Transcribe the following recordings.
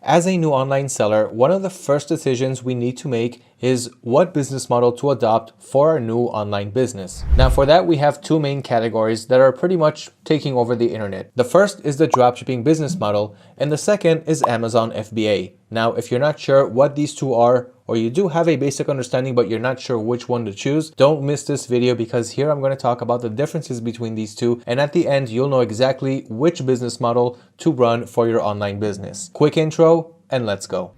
As a new online seller, one of the first decisions we need to make is what business model to adopt for our new online business. Now for that, we have two main categories that are pretty much taking over the internet. The first is the dropshipping business model, and the second is Amazon FBA. Now, if you're not sure what these two are, or you do have a basic understanding but you're not sure which one to choose, don't miss this video, because here I'm going to talk about the differences between these two, and at the end you'll know exactly which business model to run for your online business. Quick intro and let's go.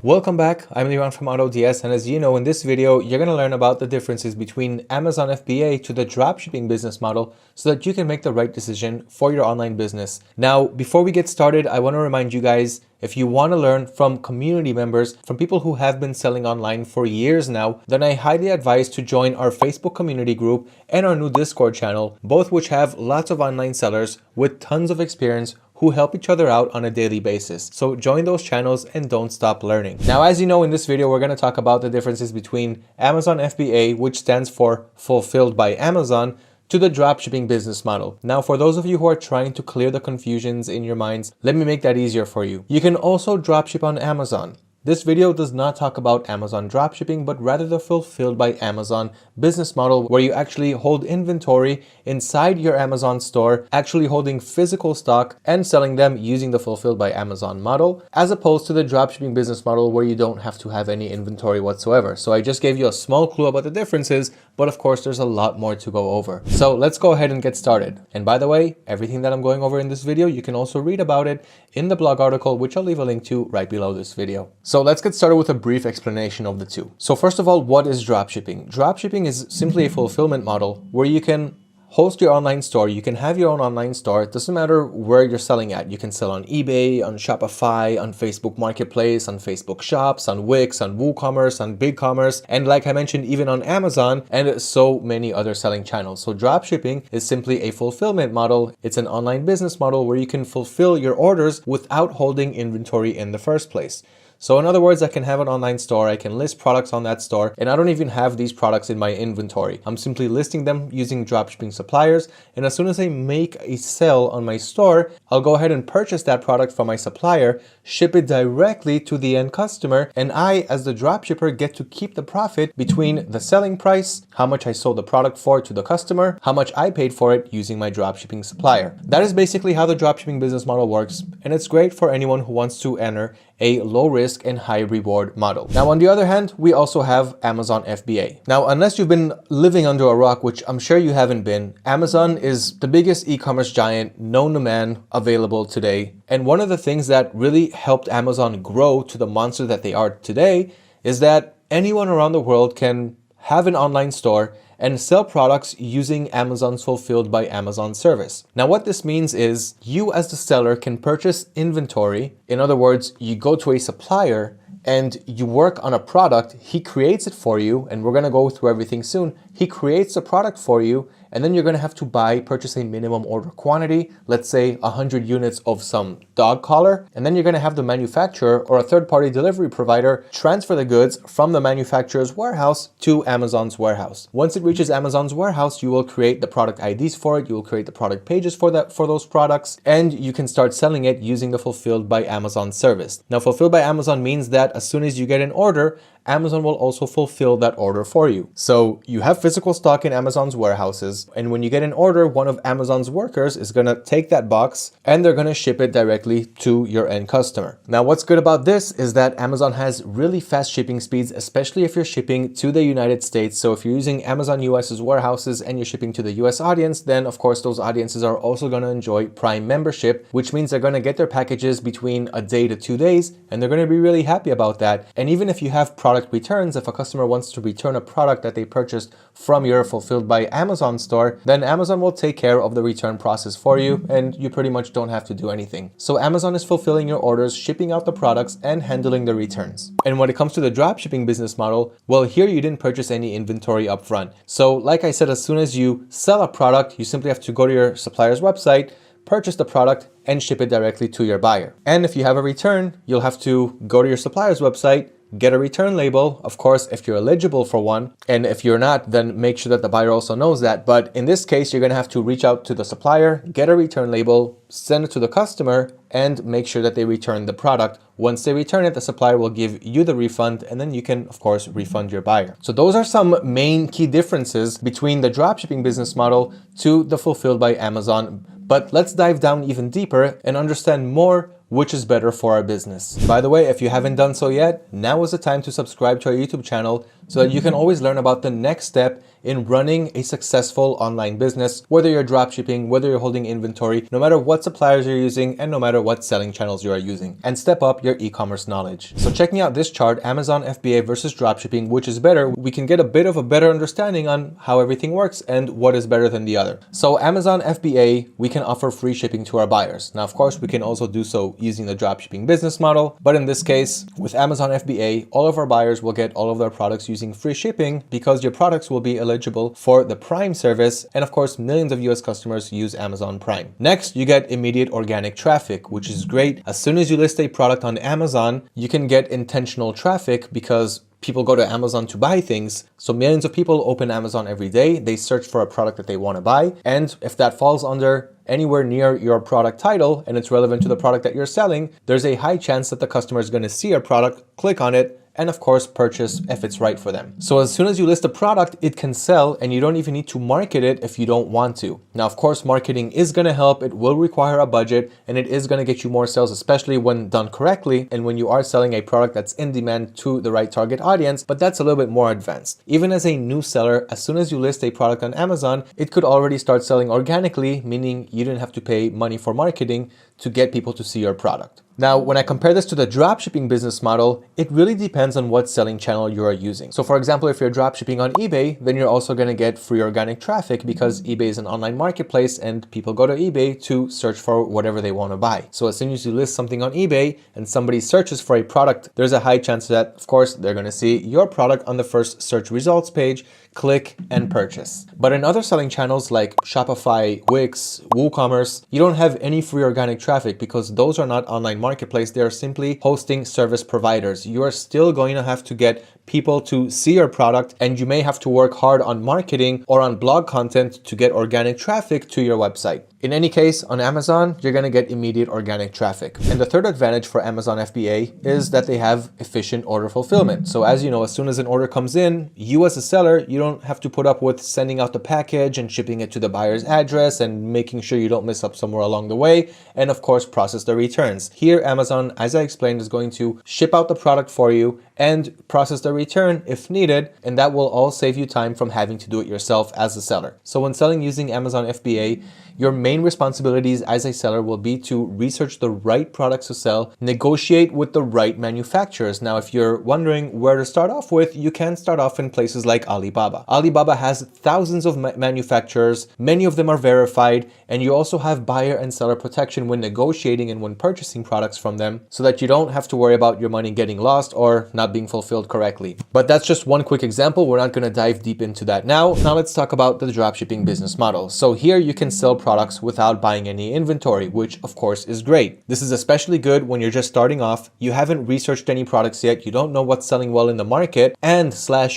Welcome back, I'm Liran from AutoDS, and as you know, in this video you're going to learn about the differences between Amazon FBA to the dropshipping business model so that you can make the right decision for your online business. Now, before we get started, I want to remind you guys, if you want to learn from community members, from people who have been selling online for years now, then I highly advise to join our Facebook community group and our new Discord channel, both which have lots of online sellers with tons of experience who help each other out on a daily basis. So join those channels and don't stop learning. Now, as you know, in this video, we're going to talk about the differences between Amazon FBA, which stands for Fulfilled by Amazon, to the dropshipping business model. Now, for those of you who are trying to clear the confusions in your minds, let me make that easier for you. You can also dropship on Amazon. This video does not talk about Amazon dropshipping, but rather the Fulfilled by Amazon business model, where you actually hold inventory inside your Amazon store, actually holding physical stock and selling them using the Fulfilled by Amazon model, as opposed to the dropshipping business model where you don't have to have any inventory whatsoever. So I just gave you a small clue about the differences, but of course there's a lot more to go over. So let's go ahead and get started. And by the way, everything that I'm going over in this video, you can also read about it in the blog article, which I'll leave a link to right below this video. So let's get started with a brief explanation of the two. So first of all, what is dropshipping? Dropshipping is simply a fulfillment model where you can host your online store. You can have your own online store. It doesn't matter where you're selling at. You can sell on eBay, on Shopify, on Facebook Marketplace, on Facebook Shops, on Wix, on WooCommerce, on BigCommerce, and like I mentioned, even on Amazon and so many other selling channels. So dropshipping is simply a fulfillment model. It's an online business model where you can fulfill your orders without holding inventory in the first place. So in other words, I can have an online store, I can list products on that store, and I don't even have these products in my inventory. I'm simply listing them using dropshipping suppliers, and as soon as I make a sale on my store, I'll go ahead and purchase that product from my supplier, ship it directly to the end customer, and I, as the dropshipper, get to keep the profit between the selling price, how much I sold the product for to the customer, how much I paid for it using my dropshipping supplier. That is basically how the dropshipping business model works, and it's great for anyone who wants to enter a low risk and high reward model. Now, on the other hand, we also have Amazon FBA. Now, unless you've been living under a rock, which I'm sure you haven't been, Amazon is the biggest e-commerce giant known to man available today. And one of the things that really helped Amazon grow to the monster that they are today is that anyone around the world can have an online store and sell products using Amazon's Fulfilled by Amazon service. Now, what this means is you as the seller can purchase inventory. In other words, you go to a supplier and you work on a product. He creates it for you, and we're gonna go through everything soon. He creates the product for you, and then you're gonna have to purchase a minimum order quantity, let's say 100 units of some dog collar, and then you're gonna have the manufacturer or a third-party delivery provider transfer the goods from the manufacturer's warehouse to Amazon's warehouse. Once it reaches Amazon's warehouse, you will create the product IDs for it, you will create the product pages for those products, and you can start selling it using the Fulfilled by Amazon service. Now, Fulfilled by Amazon means that as soon as you get an order, Amazon will also fulfill that order for you. So you have physical stock in Amazon's warehouses, and when you get an order, one of Amazon's workers is gonna take that box and they're gonna ship it directly to your end customer. Now, what's good about this is that Amazon has really fast shipping speeds, especially if you're shipping to the United States. So if you're using Amazon US's warehouses and you're shipping to the US audience, then of course those audiences are also gonna enjoy Prime membership, which means they're gonna get their packages between a day to 2 days, and they're gonna be really happy about that. And even if you have product returns, if a customer wants to return a product that they purchased from your Fulfilled by Amazon store, then Amazon will take care of the return process for you, and you pretty much don't have to do anything. So Amazon is fulfilling your orders, shipping out the products, and handling the returns. And when it comes to the dropshipping business model, well, here you didn't purchase any inventory upfront. So like I said, as soon as you sell a product, you simply have to go to your supplier's website, purchase the product, and ship it directly to your buyer. And if you have a return, you'll have to go to your supplier's website, get a return label. Of course, if you're eligible for one, and if you're not, then make sure that the buyer also knows that. But in this case, you're going to have to reach out to the supplier, get a return label, send it to the customer, and make sure that they return the product. Once they return it, the supplier will give you the refund, and then you can, of course, refund your buyer. So those are some main key differences between the dropshipping business model to the Fulfilled by Amazon. But let's dive down even deeper and understand more which is better for our business. By the way, if you haven't done so yet, now is the time to subscribe to our YouTube channel so that you can always learn about the next step in running a successful online business, whether you're dropshipping, whether you're holding inventory, no matter what suppliers you're using, and no matter what selling channels you are using, and step up your e-commerce knowledge. So checking out this chart, Amazon FBA versus dropshipping, which is better, we can get a bit of a better understanding on how everything works and what is better than the other. So Amazon FBA, we can offer free shipping to our buyers. Now, of course, we can also do so using the dropshipping business model, but in this case, with Amazon FBA, all of our buyers will get all of their products using free shipping because your products will be eligible for the Prime service, and of course, millions of US customers use Amazon Prime. Next, you get immediate organic traffic, which is great. As soon as you list a product on Amazon, you can get intentional traffic because people go to Amazon to buy things. So millions of people open Amazon every day. They search for a product that they want to buy. And if that falls under anywhere near your product title and it's relevant to the product that you're selling, there's a high chance that the customer is going to see your product, click on it, and of course purchase if it's right for them. So as soon as you list a product, it can sell and you don't even need to market it if you don't want to. Now, of course, marketing is going to help. It will require a budget and it is going to get you more sales, especially when done correctly and when you are selling a product that's in demand to the right target audience, but that's a little bit more advanced. Even as a new seller, as soon as you list a product on Amazon, it could already start selling organically, meaning you didn't have to pay money for marketing to get people to see your product. Now, when I compare this to the dropshipping business model, it really depends on what selling channel you are using. So for example, if you're dropshipping on eBay, then you're also going to get free organic traffic because eBay is an online marketplace and people go to eBay to search for whatever they want to buy. So as soon as you list something on eBay and somebody searches for a product, there's a high chance that, of course, they're going to see your product on the first search results page, click and purchase. But in other selling channels like Shopify, Wix, WooCommerce, you don't have any free organic traffic because those are not online marketplace. They are simply hosting service providers. You are still going to have to get people to see your product and you may have to work hard on marketing or on blog content to get organic traffic to your website. In any case, on Amazon, you're going to get immediate organic traffic. And the third advantage for Amazon FBA is that they have efficient order fulfillment. So as you know, as soon as an order comes in, you as a seller, you don't have to put up with sending out the package and shipping it to the buyer's address and making sure you don't miss up somewhere along the way. And of course, process the returns. Here, Amazon, as I explained, is going to ship out the product for you and process the return if needed. And that will all save you time from having to do it yourself as a seller. So when selling using Amazon FBA, your main responsibilities as a seller will be to research the right products to sell, negotiate with the right manufacturers. Now, if you're wondering where to start off with, you can start off in places like Alibaba. Alibaba has thousands of manufacturers, many of them are verified, and you also have buyer and seller protection when negotiating and when purchasing products from them so that you don't have to worry about your money getting lost or not being fulfilled correctly. But that's just one quick example. We're not going to dive deep into that now. Now let's talk about the dropshipping business model. So here you can sell products without buying any inventory, which of course is great. This is especially good when you're just starting off, you haven't researched any products yet, you don't know what's selling well in the market, and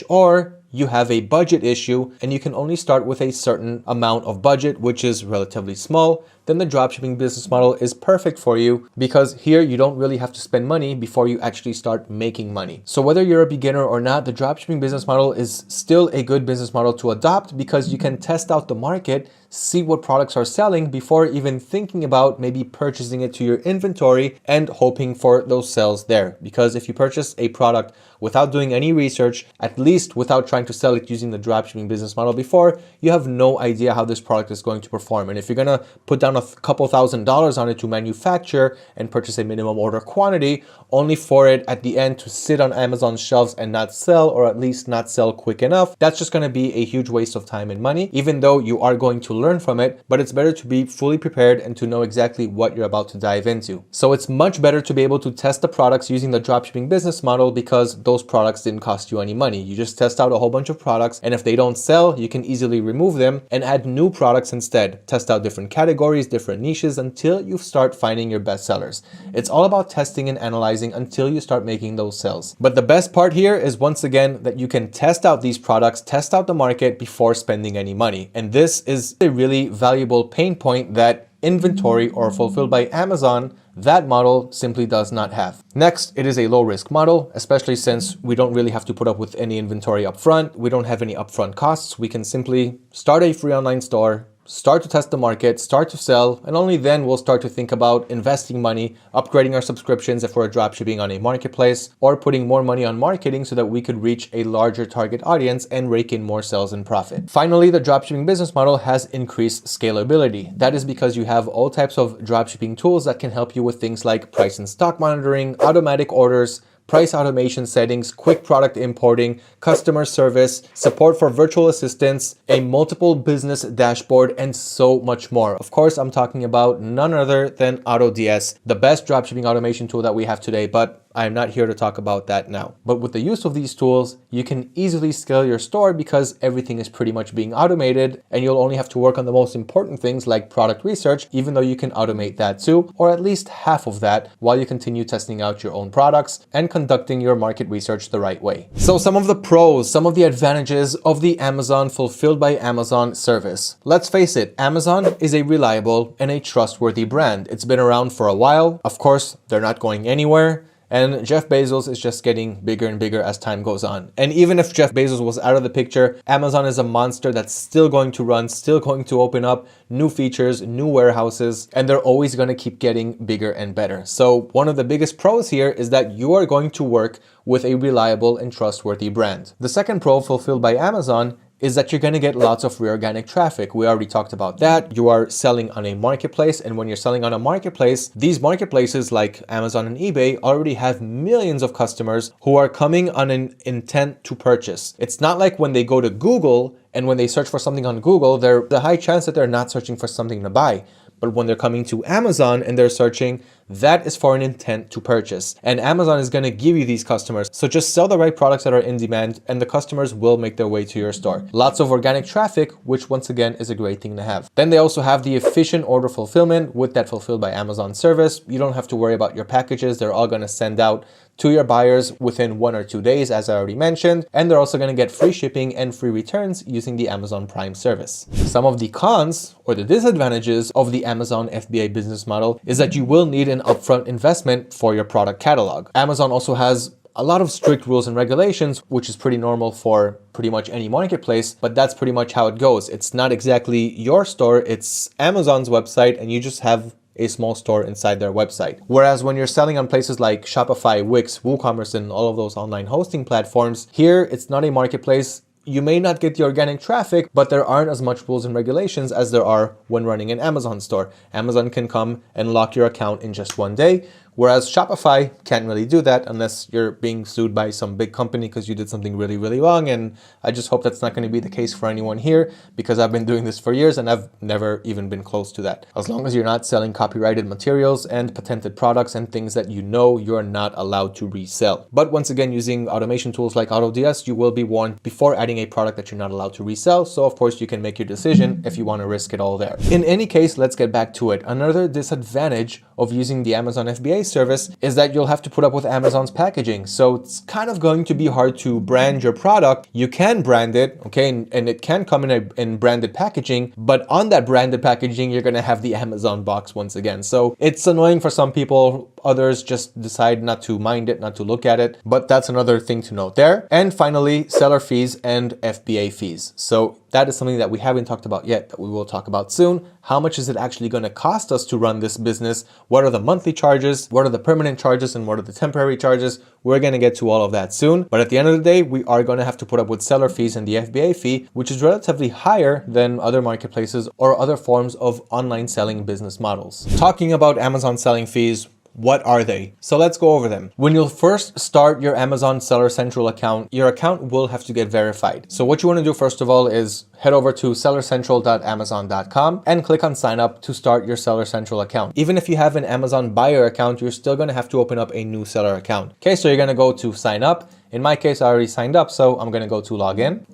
or you have a budget issue and you can only start with a certain amount of budget, which is relatively small. Then the dropshipping business model is perfect for you because here you don't really have to spend money before you actually start making money. So whether you're a beginner or not, the dropshipping business model is still a good business model to adopt because you can test out the market, see what products are selling before even thinking about maybe purchasing it to your inventory and hoping for those sales there. Because if you purchase a product without doing any research, at least without trying to sell it using the dropshipping business model before, you have no idea how this product is going to perform. And if you're gonna put down a couple $1,000s on it to manufacture and purchase a minimum order quantity, only for it at the end to sit on Amazon shelves and not sell, or at least not sell quick enough, that's just gonna be a huge waste of time and money, even though you are going to learn from it, but it's better to be fully prepared and to know exactly what you're about to dive into. So it's much better to be able to test the products using the dropshipping business model because those products didn't cost you any money. You just test out a whole bunch of products, and if they don't sell, you can easily remove them and add new products instead. Test out different categories, different niches until you start finding your best sellers. It's all about testing and analyzing until you start making those sales. But the best part here is, once again, that you can test out these products, test out the market before spending any money. And this is a really valuable pain point that inventory or fulfilled by Amazon, that model simply does not have. Next, it is a low risk model, especially since we don't really have to put up with any inventory upfront. We don't have any upfront costs. We can simply start a free online store, start to test the market, start to sell, and only then we'll start to think about investing money, upgrading our subscriptions if we're dropshipping on a marketplace, or putting more money on marketing so that we could reach a larger target audience and rake in more sales and profit. Finally, the dropshipping business model has increased scalability. That is because you have all types of dropshipping tools that can help you with things like price and stock monitoring, automatic orders, price automation settings, quick product importing, customer service, support for virtual assistants, a multiple business dashboard, and so much more. Of course, I'm talking about none other than AutoDS, the best dropshipping automation tool that we have today, but I'm not here to talk about that now. But with the use of these tools, you can easily scale your store because everything is pretty much being automated, and you'll only have to work on the most important things like product research, even though you can automate that too, or at least half of that, while you continue testing out your own products and conducting your market research the right way. So some of the pros, some of the advantages of the Amazon Fulfilled by Amazon service. Let's face it, Amazon is a reliable and a trustworthy brand. It's been around for a while. Of course, they're not going anywhere. And Jeff Bezos is just getting bigger and bigger as time goes on. And even if Jeff Bezos was out of the picture, Amazon is a monster that's still going to run, still going to open up new features, new warehouses, and they're always going to keep getting bigger and better. So one of the biggest pros here is that you are going to work with a reliable and trustworthy brand. The second pro fulfilled by Amazon is that you're going to get lots of organic traffic. We already talked about that. You are selling on a marketplace, and when you're selling on a marketplace, these marketplaces like Amazon and eBay already have millions of customers who are coming on an intent to purchase. It's not like when they go to Google and when they search for something on Google, there's a high chance that they're not searching for something to buy. But when they're coming to Amazon and they're searching, that is for an intent to purchase. And Amazon is going to give you these customers. So just sell the right products that are in demand and the customers will make their way to your store. Lots of organic traffic, which once again is a great thing to have. Then they also have the efficient order fulfillment with that Fulfilled by Amazon service. You don't have to worry about your packages. They're all going to send out to your buyers within 1 or 2 days, as I already mentioned, and they're also going to get free shipping and free returns using the Amazon Prime service. Some of the cons or the disadvantages of the Amazon FBA business model is that you will need an upfront investment for your product catalog. Amazon also has a lot of strict rules and regulations, which is pretty normal for pretty much any marketplace, but that's pretty much how it goes. It's not exactly your store, it's Amazon's website, and you just have a small store inside their website. Whereas when you're selling on places like Shopify, Wix, WooCommerce, and all of those online hosting platforms, here it's not a marketplace. You may not get the organic traffic, but there aren't as much rules and regulations as there are when running an Amazon store. Amazon can come and lock your account in just 1 day, whereas Shopify can't really do that unless you're being sued by some big company because you did something really, really wrong. And I just hope that's not going to be the case for anyone here, because I've been doing this for years and I've never even been close to that. As long as you're not selling copyrighted materials and patented products and things that you know you're not allowed to resell. But once again, using automation tools like AutoDS, you will be warned before adding a product that you're not allowed to resell. So of course you can make your decision if you want to risk it all there. In any case, let's get back to it. Another disadvantage of using the Amazon FBA service is that you'll have to put up with Amazon's packaging. So it's kind of going to be hard to brand your product. You can brand it, okay, and it can come in branded packaging, but on that branded packaging, you're going to have the Amazon box once again. So it's annoying for some people. Others just decide not to mind it, not to look at it, but that's another thing to note there. And finally, seller fees and FBA fees. So that is something that we haven't talked about yet, that we will talk about soon. How much is it actually going to cost us to run this business? What are the monthly charges? What are the permanent charges? And what are the temporary charges? We're going to get to all of that soon. But at the end of the day, we are going to have to put up with seller fees and the FBA fee, which is relatively higher than other marketplaces or other forms of online selling business models. Talking about Amazon selling fees, What are they? So let's go over them. When you'll first start your Amazon Seller Central account, your account will have to get verified. So what you want to do first of all is head over to sellercentral.amazon.com and click on sign up to start your Seller Central account. Even if you have an Amazon buyer account, you're still going to have to open up a new seller account. Okay, so you're going to go to sign up. In my case, I already signed up, so I'm going to go to login.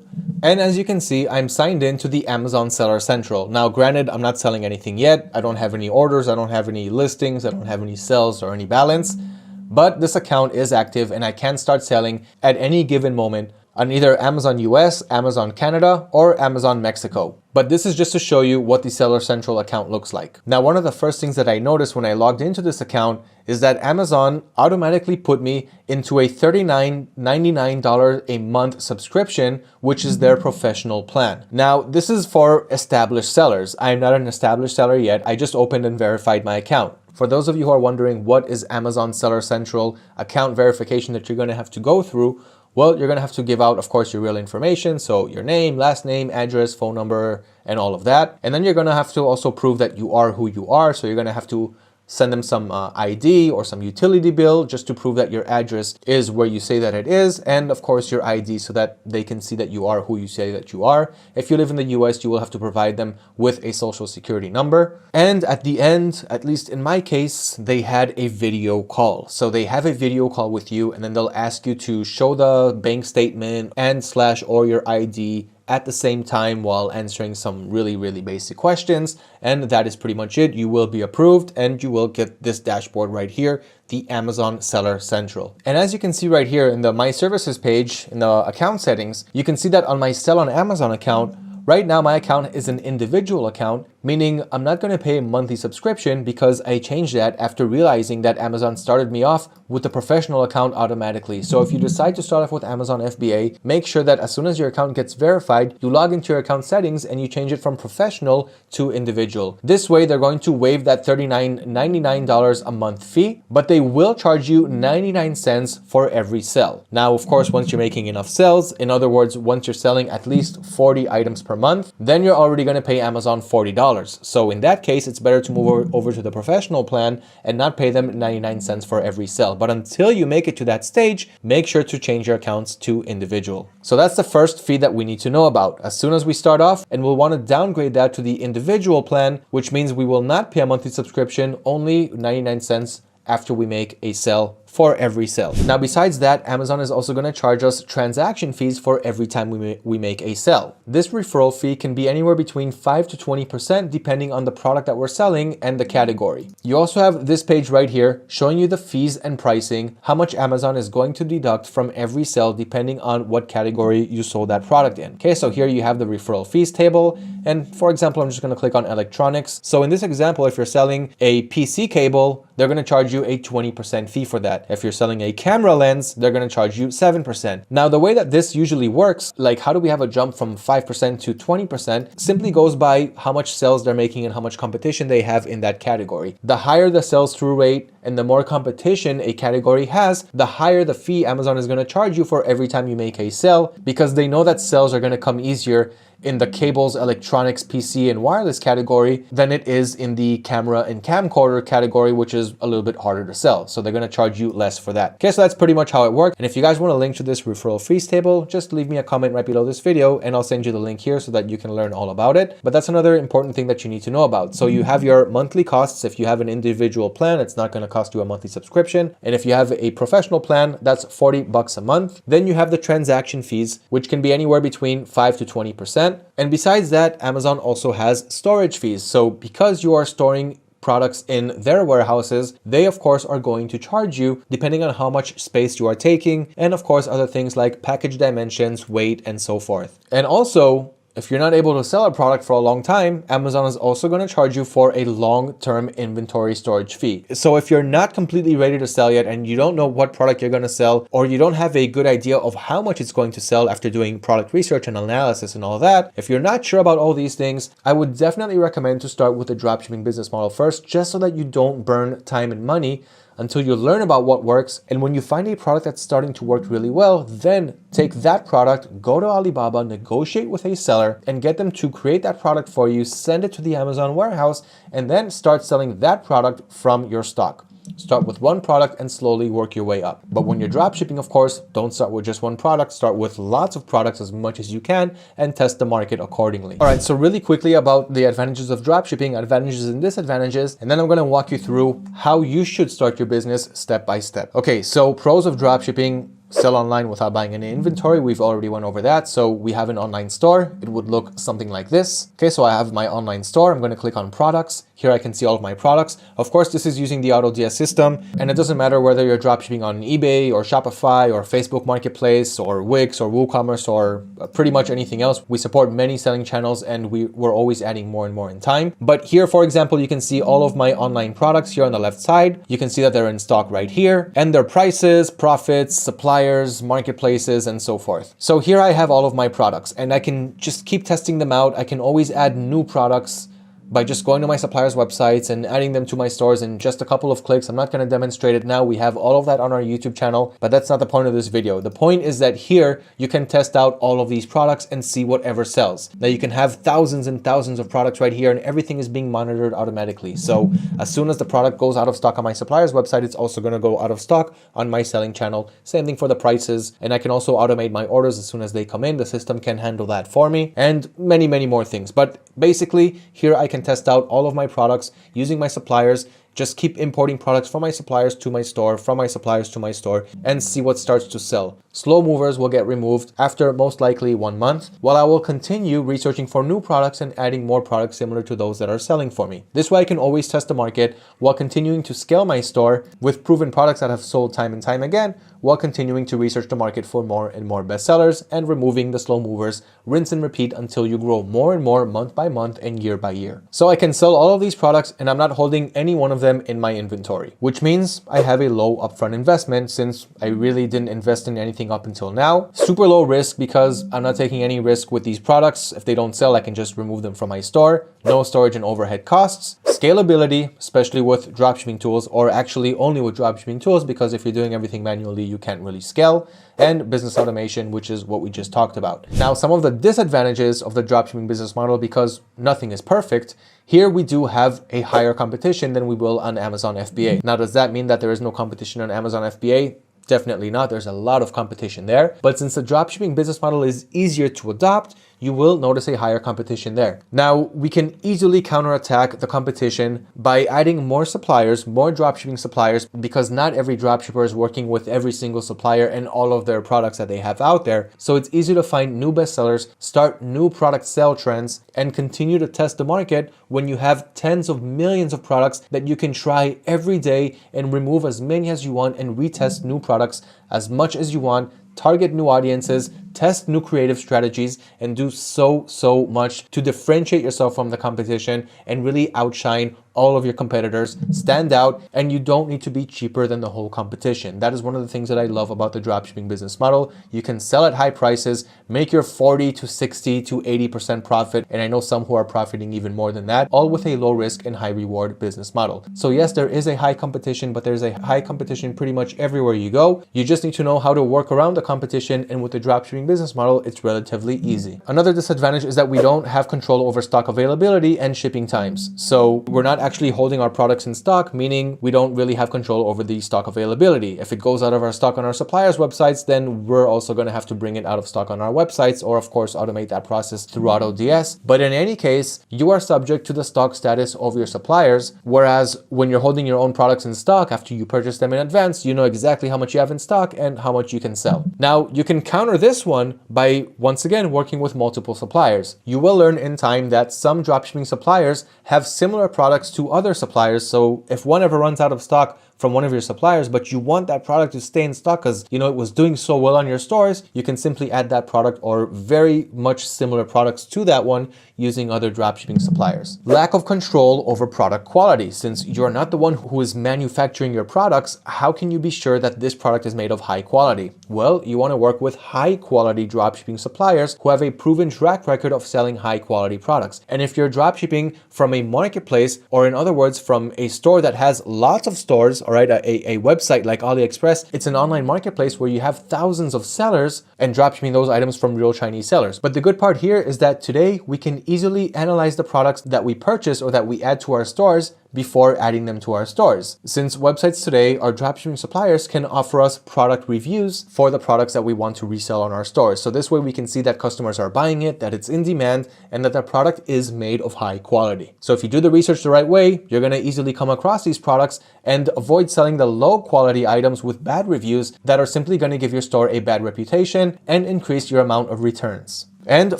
And as you can see, I'm signed in to the Amazon Seller Central. Now, granted, I'm not selling anything yet. I don't have any orders. I don't have any listings. I don't have any sales or any balance. But this account is active and I can start selling at any given moment on either Amazon US, Amazon Canada, or Amazon Mexico. But this is just to show you what the Seller Central account looks like. Now, one of the first things that I noticed when I logged into this account is that Amazon automatically put me into a $39.99 a month subscription, which is their professional plan. Now, this is for established sellers. I'm not an established seller yet. I just opened and verified my account. For those of you who are wondering what is Amazon Seller Central account verification that you're going to have to go through, well, you're going to have to give out, of course, your real information. So your name, last name, address, phone number, and all of that. And then you're going to have to also prove that you are who you are. So you're going to have to send them some ID or some utility bill just to prove that your address is where you say that it is. And of course, your ID so that they can see that you are who you say that you are. If you live in the US, you will have to provide them with a social security number. And at the end, at least in my case, they had a video call. So they have a video call with you and then they'll ask you to show the bank statement and / or your ID at the same time while answering some really basic questions. And that is pretty much it. You will be approved and you will get this dashboard right here, the Amazon Seller Central. And as you can see right here in the My Services page, in the account settings, you can see that on my Sell on Amazon account, right now my account is an individual account, meaning I'm not going to pay a monthly subscription because I changed that after realizing that Amazon started me off with the professional account automatically. So if you decide to start off with Amazon FBA, make sure that as soon as your account gets verified, you log into your account settings and you change it from professional to individual. This way, they're going to waive that $39.99 a month fee, but they will charge you 99 cents for every sell. Now, of course, once you're making enough sales, in other words, once you're selling at least 40 items per month, then you're already going to pay Amazon $40. So in that case, it's better to move over to the professional plan and not pay them 99 cents for every sell. But until you make it to that stage, make sure to change your accounts to individual. So that's the first fee that we need to know about. As soon as we start off, and we'll want to downgrade that to the individual plan, which means we will not pay a monthly subscription, only 99 cents after we make a sell for every sale. Now, besides that, Amazon is also going to charge us transaction fees for every time we make a sell. This referral fee can be anywhere between 5 to 20% depending on the product that we're selling and the category. You also have this page right here showing you the fees and pricing, how much Amazon is going to deduct from every sale depending on what category you sold that product in. Okay, so here you have the referral fees table. And for example, I'm just going to click on electronics. So in this example, if you're selling a PC cable, they're going to charge you a 20% fee for that. If you're selling a camera lens, they're going to charge you 7%. Now, the way that this usually works, like how do we have a jump from 5% to 20%, simply goes by how much sales they're making and how much competition they have in that category. The higher the sales through rate and the more competition a category has, the higher the fee Amazon is going to charge you for every time you make a sale, because they know that sales are going to come easier in the cables, electronics, PC, and wireless category than it is in the camera and camcorder category, which is a little bit harder to sell. So they're going to charge you less for that. Okay, so that's pretty much how it works. And if you guys want a link to this referral fees table, just leave me a comment right below this video and I'll send you the link here so that you can learn all about it. But that's another important thing that you need to know about. So you have your monthly costs. If you have an individual plan, it's not going to cost you a monthly subscription. And if you have a professional plan, that's $40 a month. Then you have the transaction fees, which can be anywhere between 5 to 20%. And besides that, Amazon also has storage fees. So because you are storing products in their warehouses, they of course are going to charge you depending on how much space you are taking, and of course other things like package dimensions, weight, and so forth. And also, if you're not able to sell a product for a long time, Amazon is also going to charge you for a long-term inventory storage fee. So if you're not completely ready to sell yet and you don't know what product you're going to sell, or you don't have a good idea of how much it's going to sell after doing product research and analysis and all that, if you're not sure about all these things, I would definitely recommend to start with the dropshipping business model first, just so that you don't burn time and money until you learn about what works. And when you find a product that's starting to work really well, then take that product, go to Alibaba, negotiate with a seller and get them to create that product for you, send it to the Amazon warehouse, and then start selling that product from your stock. Start with one product and slowly work your way up. But when you're dropshipping, of course, don't start with just one product. Start with lots of products as much as you can and test the market accordingly. All right, so really quickly about the advantages of dropshipping, advantages and disadvantages, and then I'm going to walk you through how you should start your business step by step. Okay, so pros of dropshipping: sell online without buying any inventory. We've already went over that. So we have an online store. It would look something like this. Okay, so I have my online store. I'm going to click on products. Here I can see all of my products. Of course, this is using the AutoDS system, and it doesn't matter whether you're dropshipping on eBay or Shopify or Facebook Marketplace or Wix or WooCommerce or pretty much anything else. We support many selling channels and we're always adding more and more in time. But here, for example, you can see all of my online products here on the left side. You can see that they're in stock right here and their prices, profits, suppliers, marketplaces, and so forth. So here I have all of my products and I can just keep testing them out. I can always add new products by just going to my suppliers' websites and adding them to my stores in just a couple of clicks. I'm not going to demonstrate it now. We have all of that on our YouTube channel, but that's not the point of this video. The point is that here you can test out all of these products and see whatever sells. Now you can have thousands and thousands of products right here and everything is being monitored automatically. So as soon as the product goes out of stock on my supplier's website, it's also going to go out of stock on my selling channel. Same thing for the prices. And I can also automate my orders as soon as they come in. The system can handle that for me and many, many more things. But basically here I can test out all of my products using my suppliers. Just keep importing products from my suppliers to my store, from my suppliers to my store, and see what starts to sell. Slow movers will get removed after most likely 1 month, while I will continue researching for new products and adding more products similar to those that are selling for me. This way I can always test the market while continuing to scale my store with proven products that have sold time and time again, while continuing to research the market for more and more bestsellers and removing the slow movers. Rinse and repeat until you grow more and more month by month and year by year. So I can sell all of these products and I'm not holding any one of them in my inventory, which means I have a low upfront investment since I really didn't invest in anything up until now. Super low risk because I'm not taking any risk with these products. If they don't sell, I can just remove them from my store. No storage and overhead costs. Scalability, especially with dropshipping tools, or actually only with dropshipping tools, because if you're doing everything manually, you can't really scale. And business automation, which is what we just talked about. Now, some of the disadvantages of the dropshipping business model, because nothing is perfect, here we do have a higher competition than we will on Amazon FBA. Now, does that mean that there is no competition on Amazon FBA? Definitely not. There's a lot of competition there. But since the dropshipping business model is easier to adopt, you will notice a higher competition there. Now, we can easily counterattack the competition by adding more suppliers, more dropshipping suppliers, because not every dropshipper is working with every single supplier and all of their products that they have out there. So it's easy to find new bestsellers, start new product sale trends, and continue to test the market when you have tens of millions of products that you can try every day and remove as many as you want and retest new products as much as you want. Target new audiences, test new creative strategies, and do so much to differentiate yourself from the competition and really outshine all of your competitors, stand out, and you don't need to be cheaper than the whole competition. That is one of the things that I love about the dropshipping business model. You can sell at high prices, make your 40 to 60 to 80% profit, and I know some who are profiting even more than that, all with a low risk and high reward business model. So yes, there is a high competition, but there's a high competition pretty much everywhere you go. You just need to know how to work around the competition, and with the dropshipping business model, it's relatively easy. Another disadvantage is that we don't have control over stock availability and shipping times. So we're not actually holding our products in stock, meaning we don't really have control over the stock availability. If it goes out of our stock on our suppliers' websites, then we're also going to have to bring it out of stock on our websites, or of course automate that process through AutoDS. But in any case, you are subject to the stock status of your suppliers, whereas when you're holding your own products in stock after you purchase them in advance, you know exactly how much you have in stock and how much you can sell. Now, you can counter this one by once again working with multiple suppliers. You will learn in time that some dropshipping suppliers have similar products to other suppliers. So if one ever runs out of stock from one of your suppliers, but you want that product to stay in stock because you know it was doing so well on your stores, you can simply add that product or very much similar products to that one using other dropshipping suppliers. Lack of control over product quality. Since you're not the one who is manufacturing your products, how can you be sure that this product is made of high quality? Well, you want to work with high quality dropshipping suppliers who have a proven track record of selling high quality products. And if you're dropshipping from a marketplace, or in other words, from a store that has lots of stores, all right, a website like AliExpress, it's an online marketplace where you have thousands of sellers and dropshipping those items from real Chinese sellers. But the good part here is that today we can easily analyze the products that we purchase or that we add to our stores before adding them to our stores. Since websites today, our dropshipping suppliers can offer us product reviews for the products that we want to resell on our stores. So this way we can see that customers are buying it, that it's in demand, and that the product is made of high quality. So if you do the research the right way, you're going to easily come across these products and avoid selling the low quality items with bad reviews that are simply going to give your store a bad reputation and increase your amount of returns. And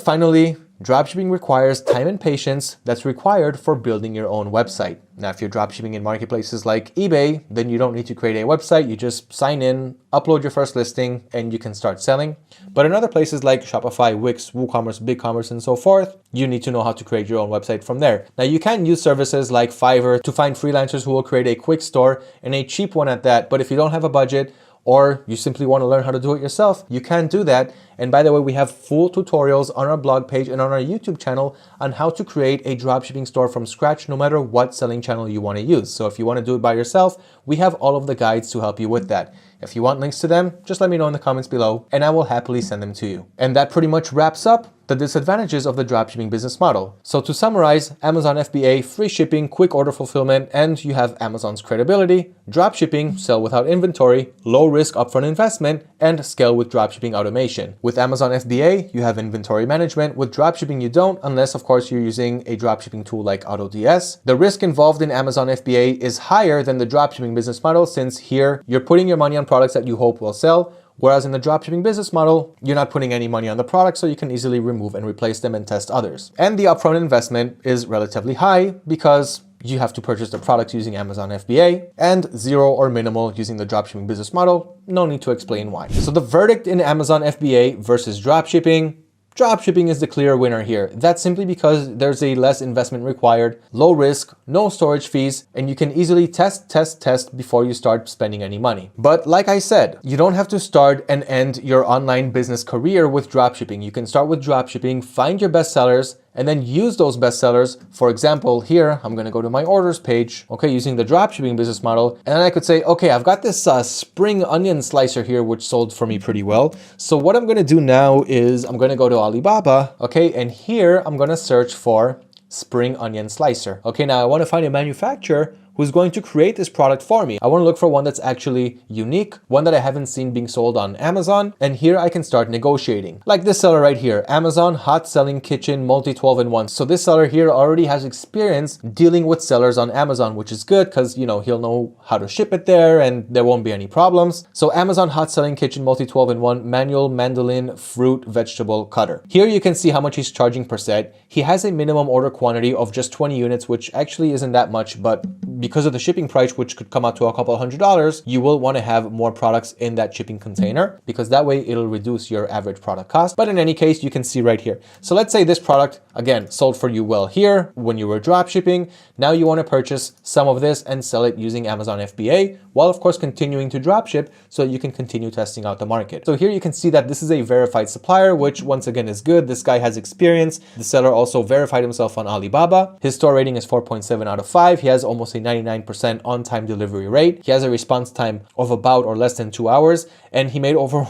finally, dropshipping requires time and patience that's required for building your own website. Now, if you're dropshipping in marketplaces like eBay, then you don't need to create a website. You just sign in, upload your first listing, and you can start selling. But in other places like Shopify, Wix, WooCommerce, BigCommerce, and so forth, you need to know how to create your own website from there. Now, you can use services like Fiverr to find freelancers who will create a quick store and a cheap one at that. But if you don't have a budget, or you simply want to learn how to do it yourself, you can do that. And by the way, we have full tutorials on our blog page and on our YouTube channel on how to create a dropshipping store from scratch, no matter what selling channel you want to use. So if you want to do it by yourself, we have all of the guides to help you with that. If you want links to them, just let me know in the comments below and I will happily send them to you. And that pretty much wraps up the disadvantages of the dropshipping business model. So to summarize, Amazon FBA, free shipping, quick order fulfillment, and you have Amazon's credibility. Dropshipping, sell without inventory, low risk upfront investment, and scale with dropshipping automation. With Amazon FBA, you have inventory management. With dropshipping, you don't, unless of course you're using a dropshipping tool like AutoDS. The risk involved in Amazon FBA is higher than the dropshipping business model, since here you're putting your money on products that you hope will sell. Whereas in the dropshipping business model, you're not putting any money on the product, so you can easily remove and replace them and test others. And the upfront investment is relatively high because you have to purchase the products using Amazon FBA, and zero or minimal using the dropshipping business model. No need to explain why. So the verdict in Amazon FBA versus dropshipping. Dropshipping is the clear winner here. That's simply because there's a less investment required, low risk, no storage fees, and you can easily test before you start spending any money. But like I said, you don't have to start and end your online business career with dropshipping. You can start with dropshipping, find your best sellers, and then use those best sellers. For example, here, I'm gonna go to my orders page, okay, using the dropshipping business model. And then I could say, okay, I've got this spring onion slicer here, which sold for me pretty well. So what I'm gonna do now is I'm gonna go to Alibaba, okay, and here I'm gonna search for spring onion slicer. Okay, now I wanna find a manufacturer who's going to create this product for me. I want to look for one that's actually unique, one that I haven't seen being sold on Amazon, and here I can start negotiating. Like this seller right here, Amazon Hot Selling Kitchen Multi 12-in-1. So this seller here already has experience dealing with sellers on Amazon, which is good because, you know, he'll know how to ship it there and there won't be any problems. So Amazon Hot Selling Kitchen Multi 12-in-1 Manual Mandolin Fruit Vegetable Cutter. Here you can see how much he's charging per set. He has a minimum order quantity of just 20 units, which actually isn't that much, but because of the shipping price, which could come out to a couple $100, you will want to have more products in that shipping container because that way it'll reduce your average product cost. But in any case, you can see right here. So let's say this product, again, sold for you well here when you were drop shipping. Now you want to purchase some of this and sell it using Amazon FBA, while of course continuing to drop ship so you can continue testing out the market. So here you can see that this is a verified supplier, which once again is good. This guy has experience. The seller also verified himself on Alibaba. His store rating is 4.7 out of 5. He has almost a 99% on-time delivery rate. He has a response time of about or less than 2 hours, and he made over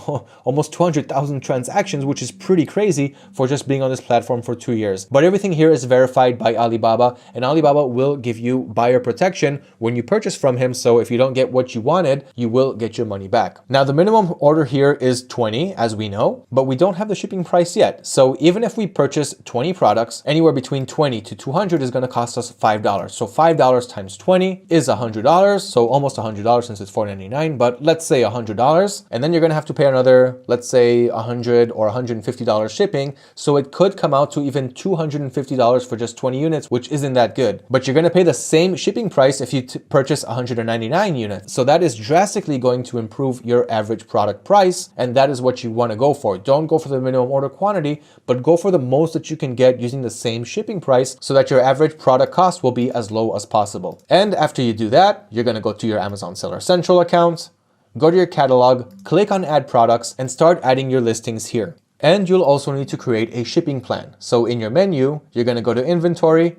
almost 200,000 transactions, which is pretty crazy for just being on this platform for 2 years. But everything here is verified by Alibaba, and Alibaba will give you buyer protection when you purchase from him. So if you don't get what you wanted, you will get your money back. Now the minimum order here is 20, as we know, but we don't have the shipping price yet. So even if we purchase 20 products, anywhere between 20 to 200 is going to cost us $5. So $5 times 20 is $100. So almost $100 since it's $4.99, but let's say $100. And then you're going to have to pay another, let's say $100 or $150 shipping. So it could come out to even $250 for just 20 units, which isn't that good. But you're going to pay the same shipping price if you purchase 199 units. So that is drastically going to improve your average product price. And that is what you want to go for. Don't go for the minimum order quantity, but go for the most that you can get using the same shipping price so that your average product cost will be as low as possible. And after you do that, you're going to go to your Amazon Seller Central account, go to your catalog, click on add products, and start adding your listings here. And you'll also need to create a shipping plan. So in your menu, you're going to go to inventory,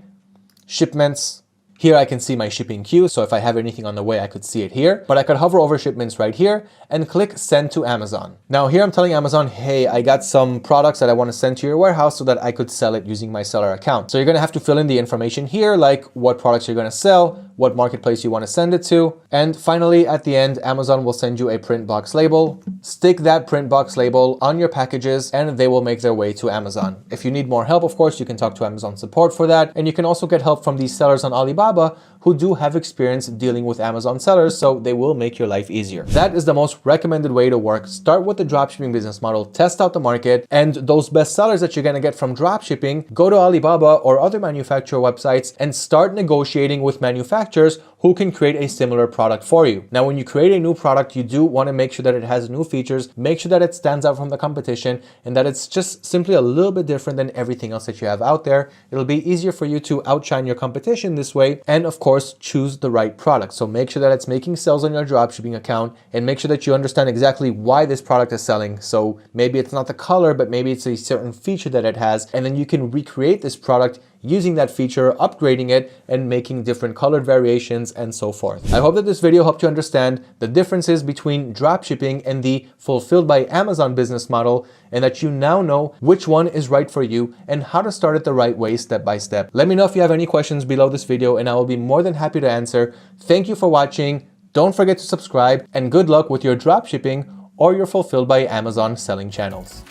shipments. Here I can see my shipping queue, so if I have anything on the way, I could see it here. But I could hover over shipments right here and click send to Amazon. Now here I'm telling Amazon, hey, I got some products that I want to send to your warehouse so that I could sell it using my seller account. So you're going to have to fill in the information here, like what products you're going to sell, what marketplace you want to send it to. And finally, at the end, Amazon will send you a print box label. Stick that print box label on your packages and they will make their way to Amazon. If you need more help, of course, you can talk to Amazon support for that. And you can also get help from these sellers on Alibaba who do have experience dealing with Amazon sellers, so they will make your life easier. That is the most recommended way to work. Start with the dropshipping business model, test out the market, and those best sellers that you're gonna get from dropshipping, go to Alibaba or other manufacturer websites and start negotiating with manufacturers who can create a similar product for you. Now, when you create a new product, you do want to make sure that it has new features, make sure that it stands out from the competition, and that it's just simply a little bit different than everything else that you have out there. It'll be easier for you to outshine your competition this way, and of course, choose the right product. So make sure that it's making sales on your dropshipping account, and make sure that you understand exactly why this product is selling. So maybe it's not the color, but maybe it's a certain feature that it has, and then you can recreate this product using that feature, upgrading it, and making different colored variations and so forth. I hope that this video helped you understand the differences between dropshipping and the fulfilled by Amazon business model, and that you now know which one is right for you and how to start it the right way step by step. Let me know if you have any questions below this video and I will be more than happy to answer. Thank you for watching. Don't forget to subscribe and good luck with your dropshipping or your fulfilled by Amazon selling channels.